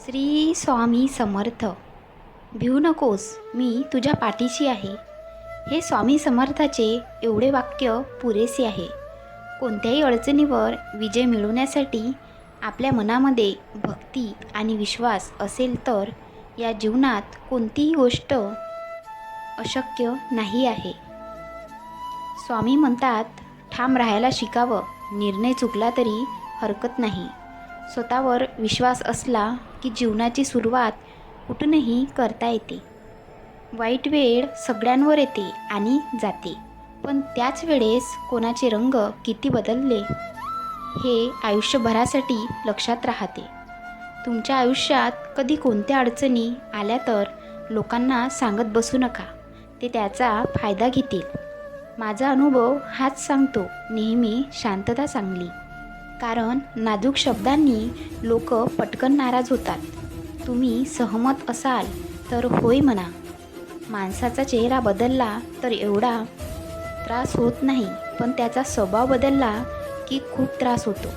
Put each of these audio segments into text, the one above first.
श्री स्वामी समर्थ. भिवू नकोस, मी तुझ्या पाठीशी आहे. हे स्वामी समर्थाचे एवढे वाक्य पुरेसे आहे. कोणत्याही अडचणीवर विजय मिळवण्यासाठी आपल्या मनामध्ये भक्ती आणि विश्वास असेल तर या जीवनात कोणतीही गोष्ट अशक्य नाही आहे. स्वामी म्हणतात, ठाम राहायला शिकावं. निर्णय चुकला तरी हरकत नाही. स्वतःवर विश्वास असला की जीवनाची सुरुवात कुठूनही करता येते. वाईट वेळ सगळ्यांवर येते आणि जाते, पण त्याच वेळेस कोणाचे रंग किती बदलले हे आयुष्यभरासाठी लक्षात राहते. तुमच्या आयुष्यात कधी कोणत्या अडचणी आल्या तर लोकांना सांगत बसू नका, ते त्याचा फायदा घेतील. माझा अनुभव हाच सांगतो, नेहमी शांतता चांगली. कारण नाजूक शब्दांनी लोक पटकन नाराज होतात. तुम्ही सहमत असाल तर होय म्हणा. माणसाचा चेहरा बदलला तर एवढा त्रास होत नाही, पण त्याचा स्वभाव बदलला की खूप त्रास होतो.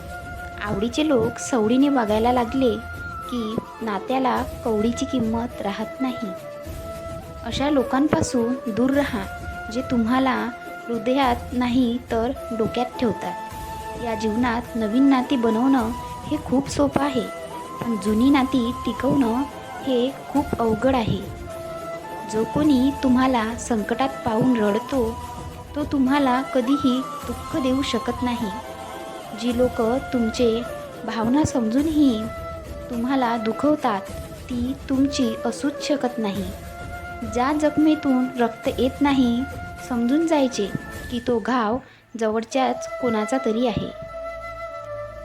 आवडीचे लोक सवडीने वागायला लागले की नात्याला कवडीची किंमत राहत नाही. अशा लोकांपासून दूर राहा, जे तुम्हाला हृदयात नाही तर डोक्यात ठेवतात. या जीवनात नवीन नाती बनवणं हे खूप सोपं आहे, पण जुनी नाती टिकवणं हे खूप अवघड आहे. जो कोणी तुम्हाला संकटात पाहून रडतो तो तुम्हाला कधीही दुःख देऊ शकत नाही. जी लोक तुमचे भावना समजूनही तुम्हाला दुखवतात ती तुमची असूच शकत नाही. ज्या जखमेतून रक्त येत नाही, समजून जायचे की तो घाव जवळच्याच कोणाचा तरी आहे.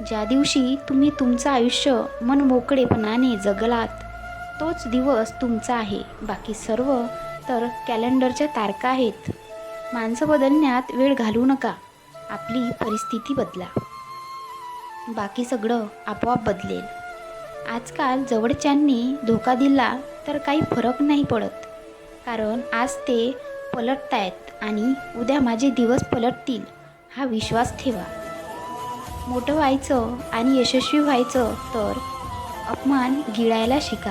ज्या दिवशी तुम्ही तुमचं आयुष्य मन मोकळेपणाने जगलात तोच दिवस तुमचा आहे. बाकी सर्व तर कॅलेंडरच्या तारखा आहेत. माणसं बदलण्यात वेळ घालवू नका. आपली परिस्थिती बदला, बाकी सगळं आपोआप बदलेल. आजकाल जवळच्यांनी धोका दिला तर काही फरक नाही पडत, कारण आज ते पलटतायत आणि उद्या माझे दिवस पलटतील हा विश्वास ठेवा. मोठं व्हायचं आणि यशस्वी व्हायचं तर अपमान गिळायला शिका.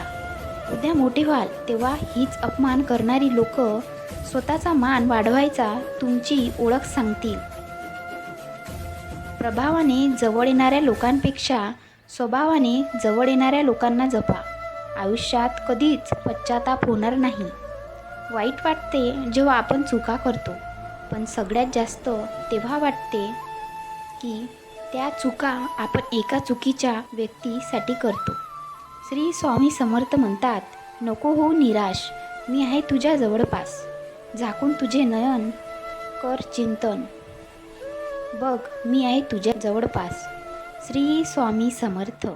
उद्या मोठे व्हाल तेव्हा हीच अपमान करणारी लोक स्वतःचा मान वाढवायचा तुमची ओळख सांगतील. प्रभावाने जवळ येणाऱ्या लोकांपेक्षा स्वभावाने जवळ येणाऱ्या लोकांना जपा. आयुष्यात कधीच पश्चाताप होणार नाही. वाईट वाटते जेव्हा आपण चुका करतो, पण सगळ्यात जास्त तेव्हा वाटते की त्या चुका आपण एका चुकीच्या व्यक्तीसाठी करतो. श्री स्वामी समर्थ म्हणतात, नको होऊ निराश, मी आहे तुझ्या जवळपास. झाकून तुझे नयन कर चिंतन, बघ मी आहे तुझ्या जवळपास. श्री स्वामी समर्थ.